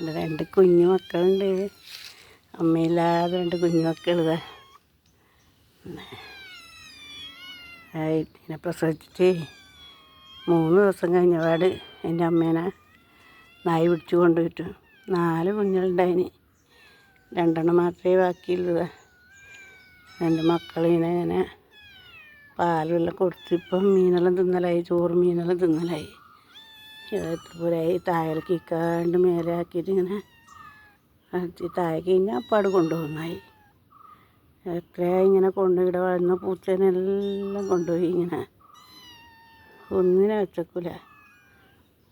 രണ്ട് കുഞ്ഞു മക്കളുണ്ട്. അമ്മയില്ലാതെ രണ്ട് കുഞ്ഞു മക്കളിതാ. ഇതിനെ പ്രസവിച്ചിട്ട് 3 ദിവസം കഴിഞ്ഞപാട് എൻ്റെ അമ്മേനെ നായി പിടിച്ചു കൊണ്ടുപോയിട്ടു. 4 കുഞ്ഞുങ്ങളുണ്ടായിന്. 2 മാത്രമേ ബാക്കിയുള്ളൂ. 2 മക്കളിങ്ങനെ ഇങ്ങനെ പാലെല്ലാം കൊടുത്ത് ഇപ്പം മീനെല്ലാം തിന്നലായി. ചോറ് മീനെല്ലാം തിന്നലായി. എത്ര പോരായി താഴേക്ക് ഇക്കാണ്ട് മേലെ ആക്കിയിട്ട് ഇങ്ങനെ താഴേക്ക് കഴിഞ്ഞാൽ അപ്പാട് കൊണ്ടുപോകുന്നായി. എത്രയായി ഇങ്ങനെ കൊണ്ടുപോയിടെ വളർന്ന പൂച്ചേനെല്ലാം കൊണ്ടുപോയി. ഇങ്ങനെ ഒന്നിനെ വെച്ചേക്കൂല.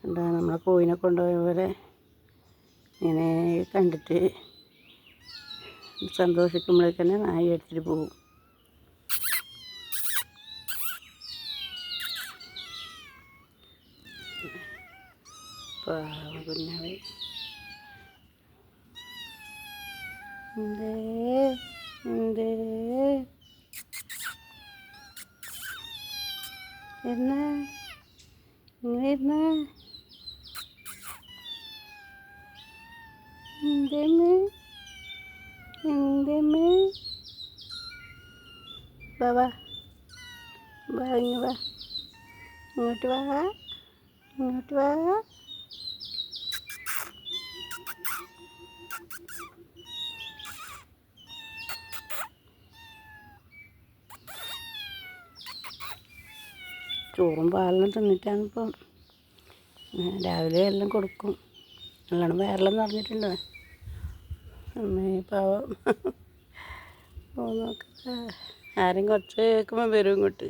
എന്താ നമ്മളെ കോഴിനെ കൊണ്ടുപോയ പോലെ ഇങ്ങനെ കണ്ടിട്ട് സന്തോഷിക്കുമ്പോഴേക്കന്നെ നായി എടുത്തിട്ട് പോകും. കുഞ്ഞാവേ എന്തേ എന്തേ എന്നാ ഇങ്ങനെ ഇരുന്നാ എന്തേമ്മേ എന്തേമ്മേ വാ വാ വാ ഇങ്ങ് വാ ഇങ്ങോട്ട് വാ ഇങ്ങോട്ട് വാ. ചോറും പാലെല്ലാം തിന്നിട്ടാണ് ഇപ്പം. രാവിലെ എല്ലാം കൊടുക്കും. നല്ലോണം വയറെല്ലാം നിറഞ്ഞിട്ടുണ്ട്. അമ്മേ പാവം. നോക്ക ആരും കുറച്ച് കേൾക്കുമ്പോൾ വരും ഇങ്ങോട്ട്.